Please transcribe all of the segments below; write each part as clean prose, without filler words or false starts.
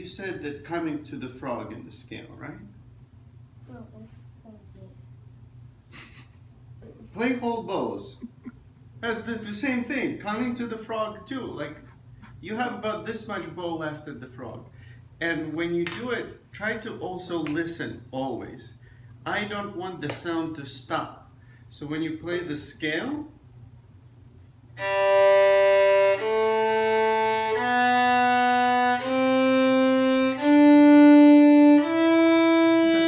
you said that coming to the frog in the scale, right? No, it's so big. Play whole bows. That's the same thing. Coming to the frog too. Like you have about this much bow left at the frog. And when you do it, try to also listen always. I don't want the sound to stop. So when you play the scale, the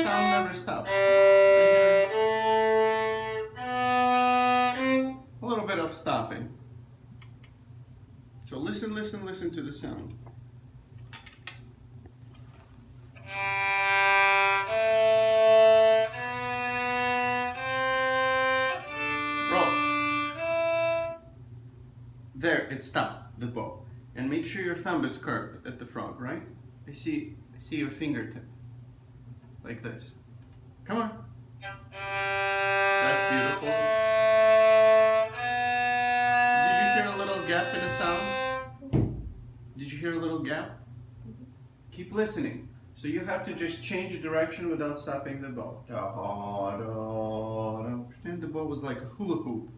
sound never stops. A little bit of stopping. So listen, listen, listen to the sound. There, it stopped, the bow. And make sure your thumb is curved at the frog, right? I see your fingertip. Like this. Come on. That's beautiful. Did you hear a little gap in the sound? Did you hear a little gap? Keep listening. So you have to just change direction without stopping the bow. Pretend the bow was like a hula hoop.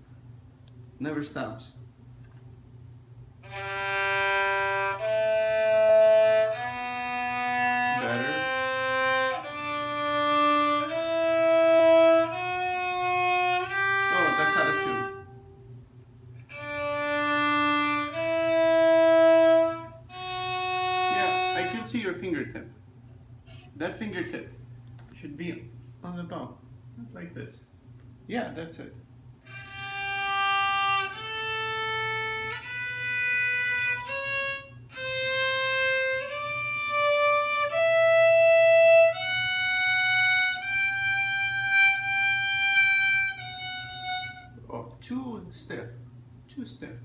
Never stops. Better. Oh, that's out of tune. Yeah, I can see your fingertip. That fingertip should be on the bow, not like this. Yeah, that's it. Oh, too stiff, too stiff.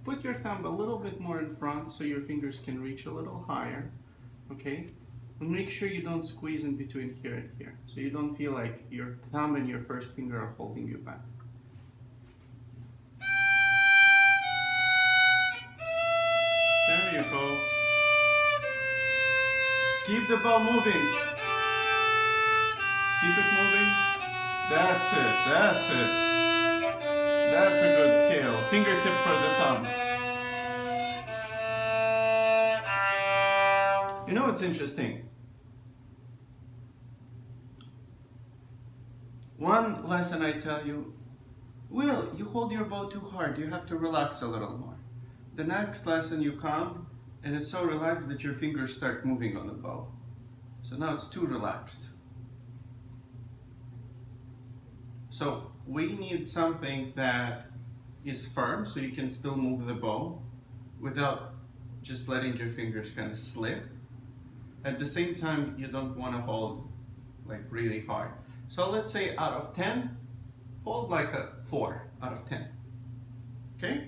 Put your thumb a little bit more in front so your fingers can reach a little higher, okay? And make sure you don't squeeze in between here and here, so you don't feel like your thumb and your first finger are holding you back. There you go. Keep the bow moving. Keep it moving. That's it, that's it. That's a good scale. Fingertip for the thumb. You know what's interesting? One lesson I tell you, Will, you hold your bow too hard. You have to relax a little more. The next lesson you come, and it's so relaxed that your fingers start moving on the bow. So now it's too relaxed. So we need something that is firm so you can still move the bow without just letting your fingers kind of slip. At the same time, you don't want to hold like really hard. So let's say out of 10, hold like a 4 out of 10. Okay?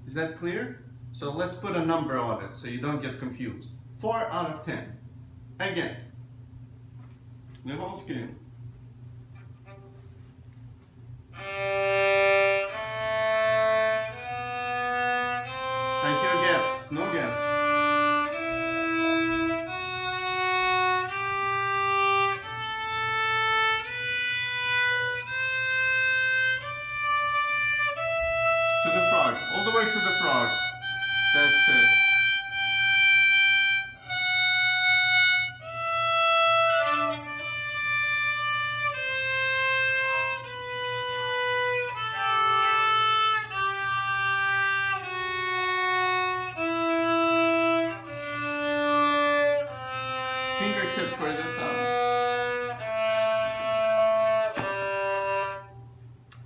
Is that clear? So let's put a number on it so you don't get confused. 4 out of 10. Again. The whole scale. I hear gaps. No gaps. To the frog. All the way to the frog. That's it. Fingertip for the thumb.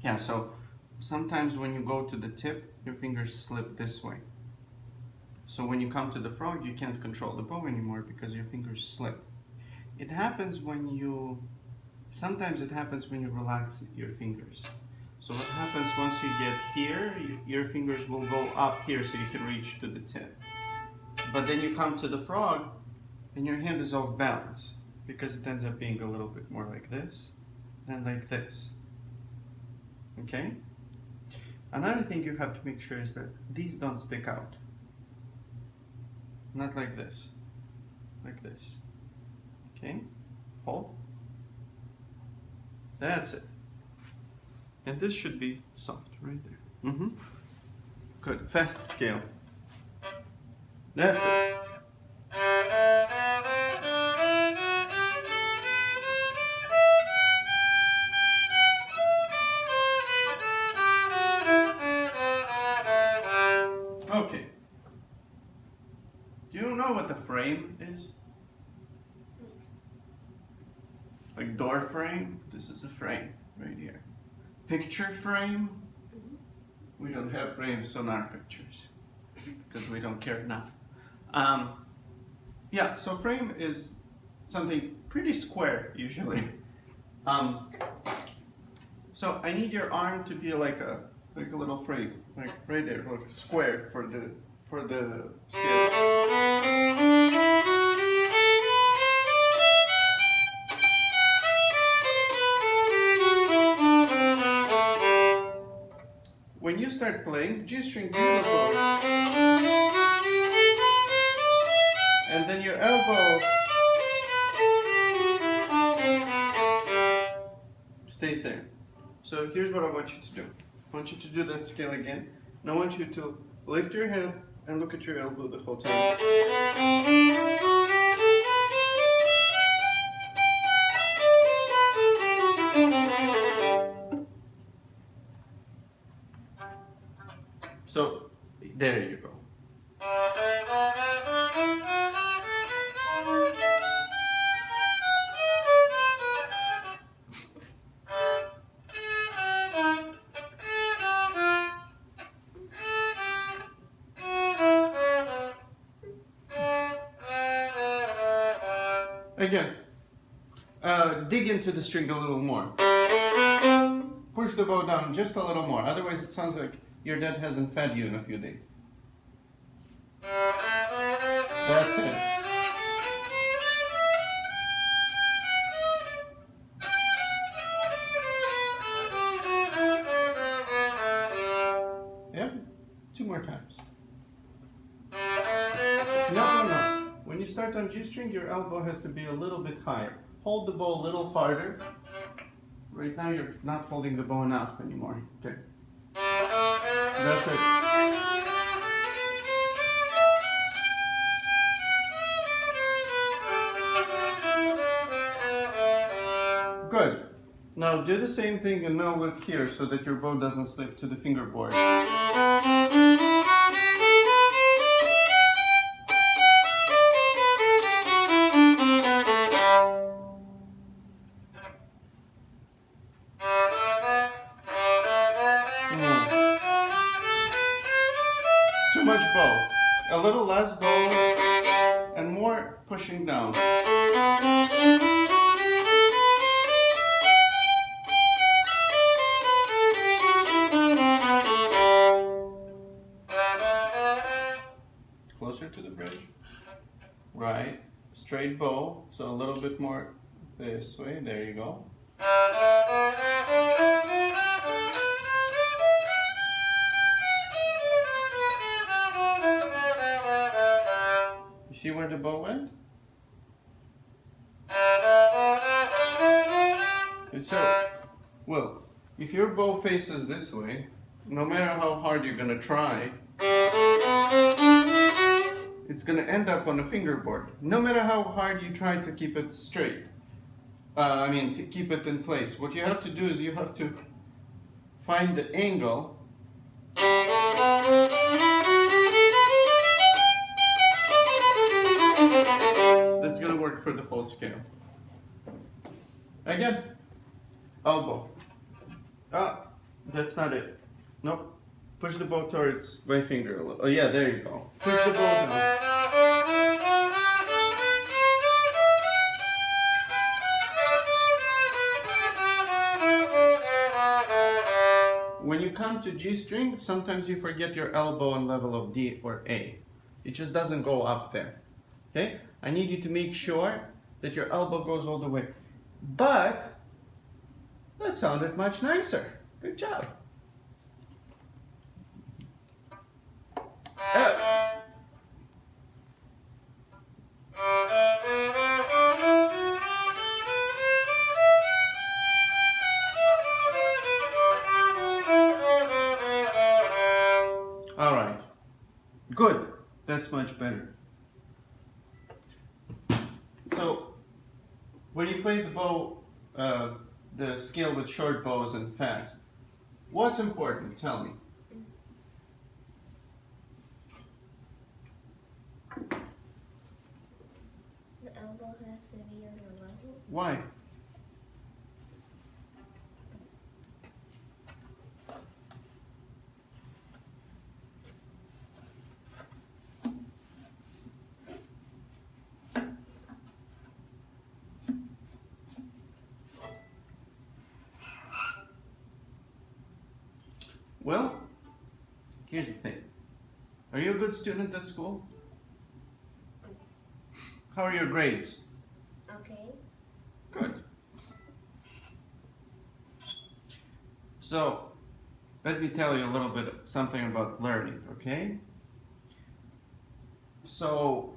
Yeah, so sometimes when you go to the tip, your fingers slip this way. So when you come to the frog, you can't control the bow anymore because your fingers slip. It happens when you, sometimes it happens when you relax your fingers. So what happens once you get here, your fingers will go up here so you can reach to the tip. But then you come to the frog and your hand is off balance because it ends up being a little bit more like this than like this. Okay? Another thing you have to make sure is that these don't stick out. Not like this. like this. Okay, hold. That's it. And this should be soft right there. Good. Fast scale. That's it. Okay. Do you know what the frame is? Like door frame? This is a frame right here. Picture frame? We don't have frames on our pictures because we don't care enough. Yeah, so frame is something pretty square usually. So I need your arm to be like a little frame, like right there, look, square for the scale. When you start playing, G string beautiful, and then your elbow stays there. So here's what I want you to do. I want you to do that scale again, and I want you to lift your hand and look at your elbow the whole time. So there you go. Again, dig into the string a little more. Push the bow down just a little more, otherwise it sounds like your dad hasn't fed you in a few days. That's it. Yeah, 2 more times. No. When you start on G string, your elbow has to be a little bit higher. Hold the bow a little harder. Right now you're not holding the bow enough anymore. Okay. That's it. Good. Now do the same thing and now look here so that your bow doesn't slip to the fingerboard. Too much bow. A little less bow and more pushing down. Closer to the bridge. Right. Straight bow, so a little bit more this way. There you go. You see where the bow went? So, well, if your bow faces this way, no matter how hard you're gonna try, it's gonna end up on a fingerboard. No matter how hard you try to keep it straight. To keep it in place. What you have to do is you have to find the angle that's gonna work for the whole scale. Again, elbow. That's not it. Nope. Push the bow towards my finger a little. Oh yeah, there you go. Push the bow down. When you come to G string, sometimes you forget your elbow on level of D or A. It just doesn't go up there. Okay? I need you to make sure that your elbow goes all the way. But that sounded much nicer. Good job. Uh. That's much better. So, when you play the bow, the scale with short bows and fast, what's important? Tell me. The elbow has to be on the level. Why? Well, here's the thing. Are you a good student at school? How are your grades? Okay. Good. So, let me tell you a little bit something about learning, okay? So,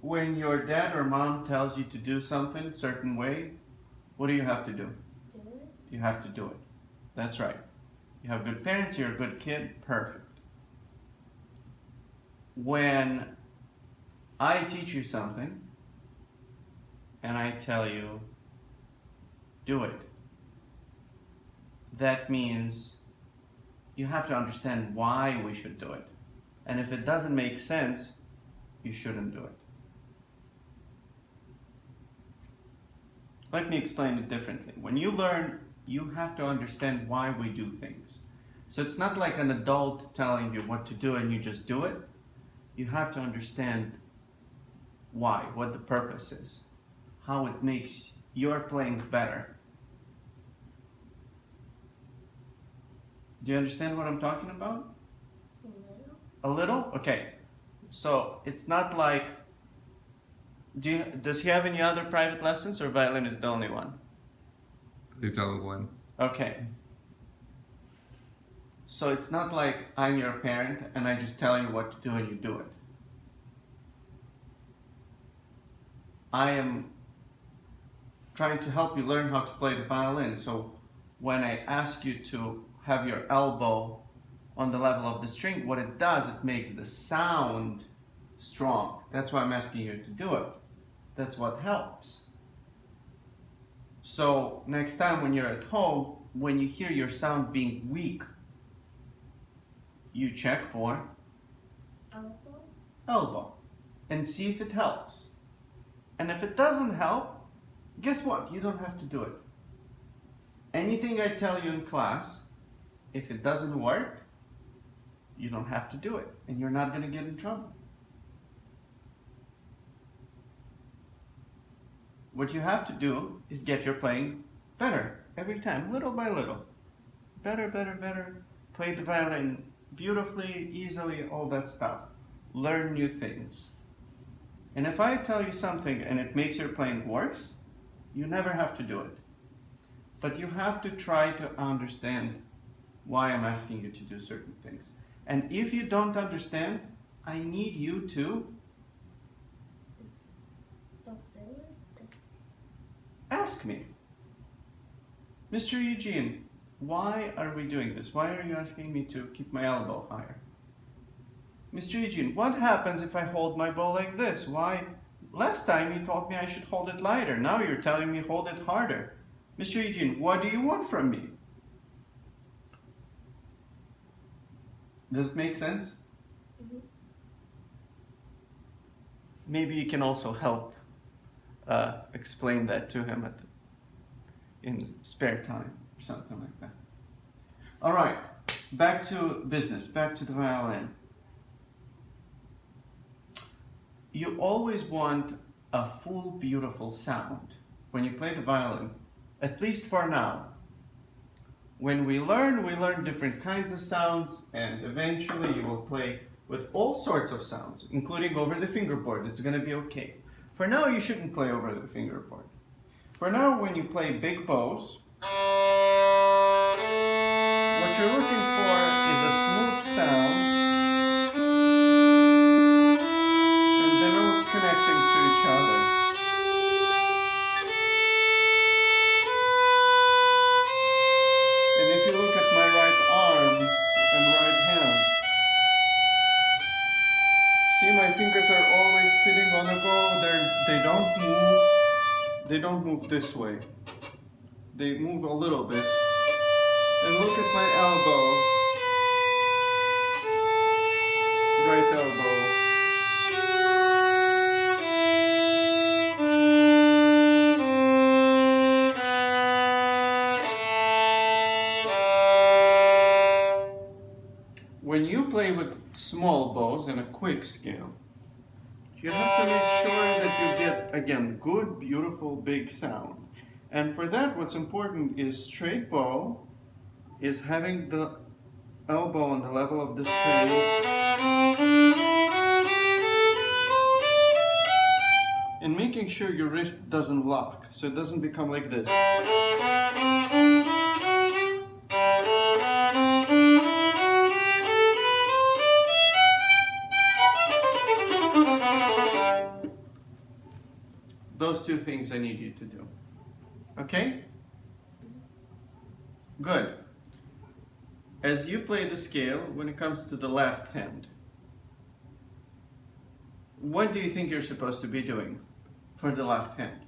when your dad or mom tells you to do something a certain way, what do you have to do? Do it. You have to do it. That's right. You have good parents, you're a good kid, perfect. When I teach you something and I tell you, do it, that means you have to understand why we should do it. And if it doesn't make sense, you shouldn't do it. Let me explain it differently. When you learn, you have to understand why we do things. So it's not like an adult telling you what to do and you just do it. You have to understand why, what the purpose is, how it makes your playing better. Do you understand what I'm talking about? A little. A little? Okay. So it's not like, does he have any other private lessons or violin is the only one? It's only one. Okay. So it's not like I'm your parent and I just tell you what to do and you do it. I am trying to help you learn how to play the violin. So when I ask you to have your elbow on the level of the string, what it does, it makes the sound strong. That's why I'm asking you to do it. That's what helps. So next time when you're at home, when you hear your sound being weak, you check for Elbow. elbow and see if it helps. And if it doesn't help, guess what? You don't have to do it. Anything I tell you in class, if it doesn't work, you don't have to do it and you're not going to get in trouble. What you have to do is get your playing better every time, little by little. Better, better, better. Play the violin beautifully, easily, all that stuff. Learn new things. And if I tell you something and it makes your playing worse, you never have to do it. But you have to try to understand why I'm asking you to do certain things. And if you don't understand, I need you to Don't do it. ask me. Mr. Eugene, why are we doing this? Why are you asking me to keep my elbow higher? Mr. Eugene, what happens if I hold my bow like this? Why? Last time you told me I should hold it lighter. Now you're telling me hold it harder. Mr. Eugene, what do you want from me? Does it make sense? Mm-hmm. Maybe you can also help explain that to him in spare time or something like that. All right, back to business, back to the violin. You always want a full, beautiful sound when you play the violin, at least for now. When we learn different kinds of sounds, and eventually you will play with all sorts of sounds, including over the fingerboard. It's going to be okay. For now, you shouldn't play over the fingerboard. For now, when you play big bows, what you're looking for is a smooth sound and the notes connecting to each other. And if you look at my right arm and right hand, my fingers are always sitting on a bow. They don't move. They don't move this way. They move a little bit. And look at my elbow. Right elbow. When you play with small bows and a quick scale, you have to make sure that you get, again, good, beautiful, big sound. And for that, what's important is straight bow, is having the elbow on the level of the string, and making sure your wrist doesn't lock, so it doesn't become like this. Those two things I need you to do. Okay? Good. As you play the scale, when it comes to the left hand, what do you think you're supposed to be doing for the left hand?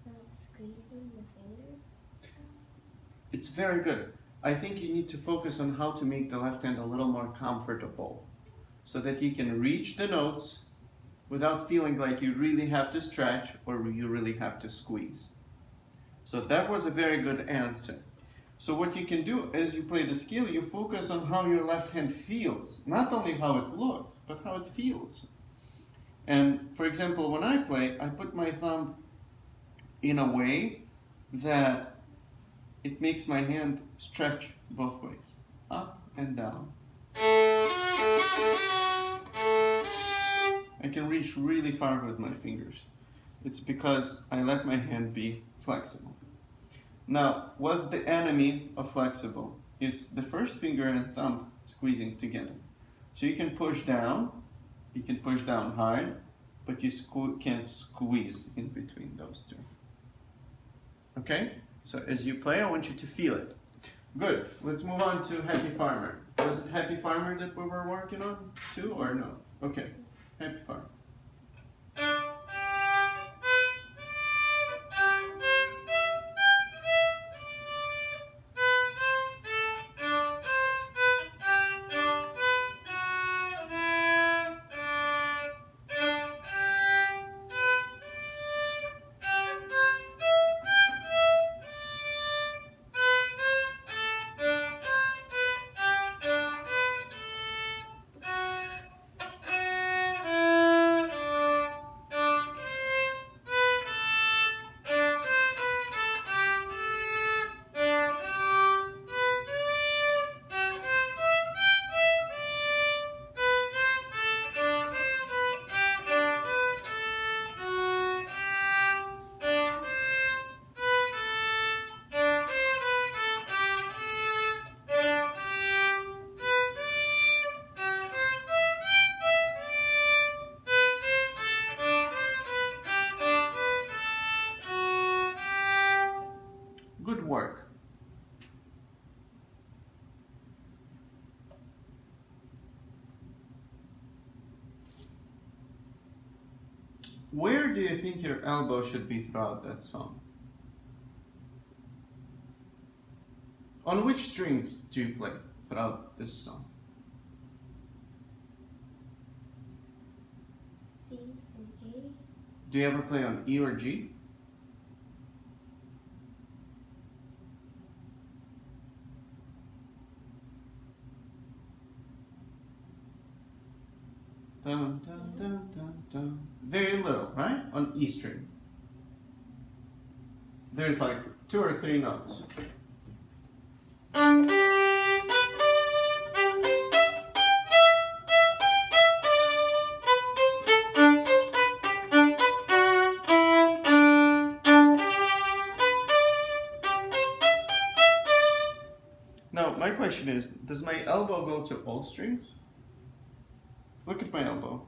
Like squeezing the fingers. It's very good. I think you need to focus on how to make the left hand a little more comfortable so that you can reach the notes without feeling like you really have to stretch or you really have to squeeze. So that was a very good answer. So what you can do as you play the scale, you focus on how your left hand feels, not only how it looks, but how it feels. And for example, when I play, I put my thumb in a way that it makes my hand stretch both ways, up and down. I can reach really far with my fingers. It's because I let my hand be flexible. Now, what's the enemy of flexible? It's the first finger and thumb squeezing together. So you can push down hard, but you can't squeeze in between those two. Okay? So as you play, I want you to feel it. Good. Let's move on to Happy Farmer. Was it Happy Farmer that we were working on too, or no? Okay. Happy Farmer. Good work. Where do you think your elbow should be throughout that song? On which strings do you play throughout this song? D and A. Do you ever play on E or G? Dun, dun, dun, dun, dun. Very little, right? On E string. There's like 2 or 3 notes. Now, my question is, does my elbow go to all strings? Look at my elbow.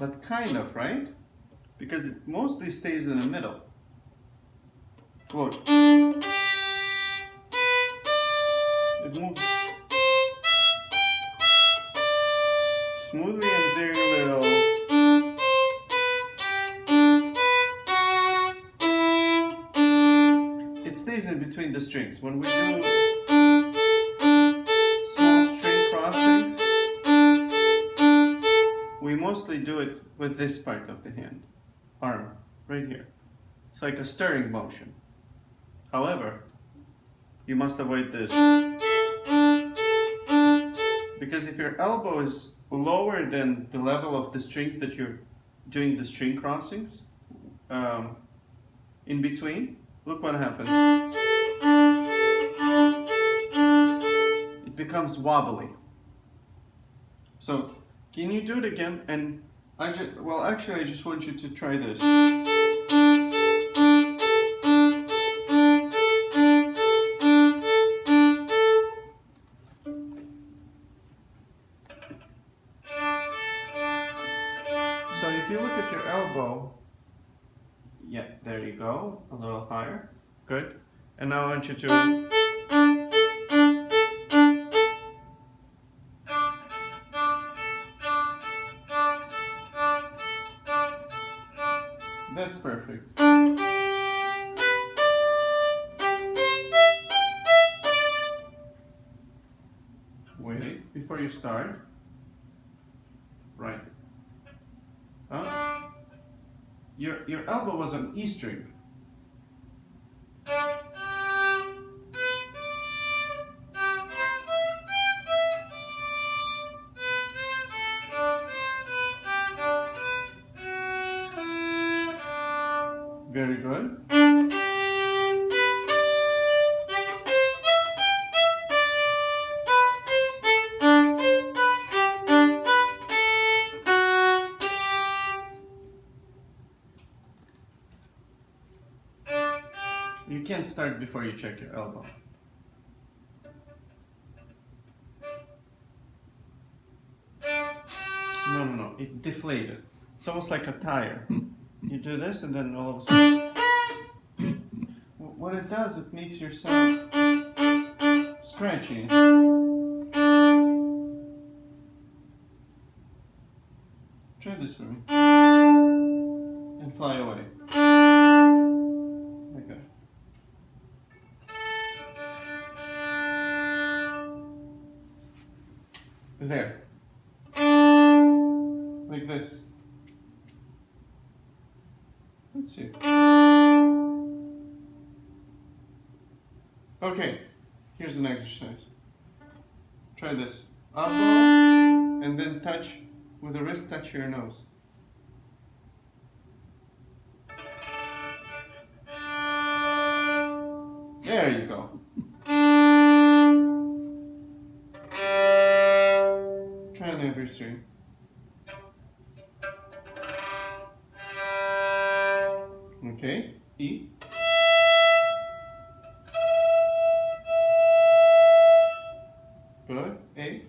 but kind of, right? Because it mostly stays in the middle. Look. It moves smoothly and very little. It stays in between the strings. When we do small string crossings, we mostly do it with this part of the hand, arm, right here. It's like a stirring motion. However, you must avoid this. Because if your elbow is lower than the level of the strings that you're doing the string crossings, in between, look what happens. It becomes wobbly. So, can you do it again? And I just want you to try this. So if you look at your elbow, yeah, there you go, a little higher, good. And now I want you to, that's perfect. Wait, before you start, right. Your elbow was on E string. Very good. You can't start before you check your elbow. No, it deflated. It's almost like a tire. You do this and then all of a sudden, what it does, it makes your sound scratchy. Try this for me. And fly away. Like that. There. Like this. Let's see. Okay, here's an exercise. Try this. Elbow, and then touch, with the wrist, touch your nose. There you go. Try on every string. Okay, E. Good, A.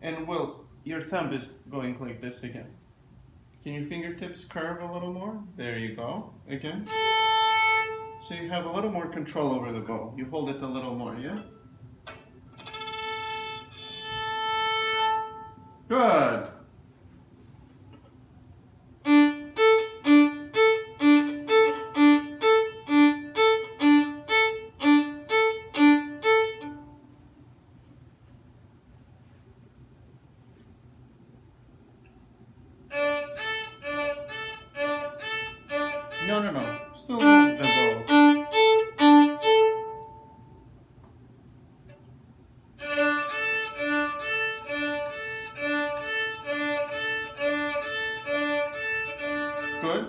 And Will, your thumb is going like this again. Can your fingertips curve a little more? There you go, again. So you have a little more control over the bow. You hold it a little more, yeah? Good. No. Still move the bow. Good.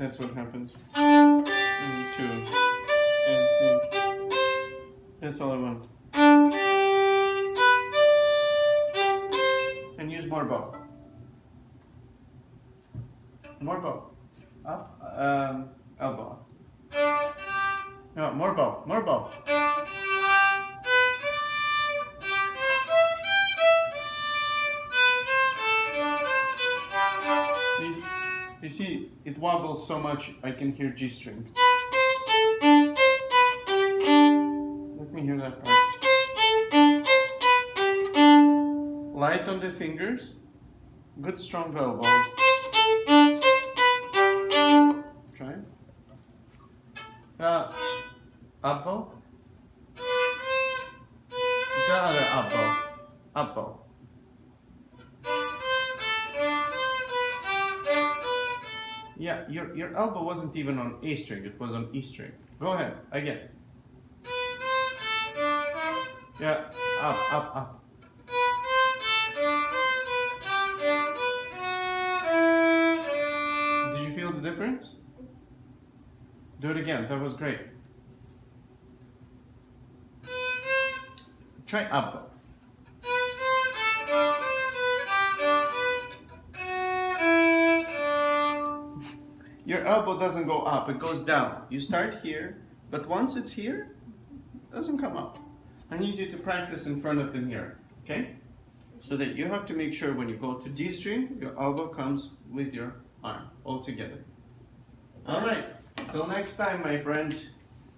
That's what happens. And 2, and 3. That's all I want. And use more bow. More bow. Up, elbow. No, more bow, more bow. You see, it wobbles so much I can hear G string. Let me hear that part. Light on the fingers. Good strong elbow. Try it. Up bow. The other up bow. Up bow. Yeah, your elbow wasn't even on A string, it was on E string. Go ahead, again. Yeah, up. Did you feel the difference? Do it again, that was great. Try up. Your elbow doesn't go up, it goes down. You start here, but once it's here, it doesn't come up. I need you to practice in front of the mirror, okay? So that you have to make sure when you go to D string, your elbow comes with your arm all together. All right, till next time, my friend.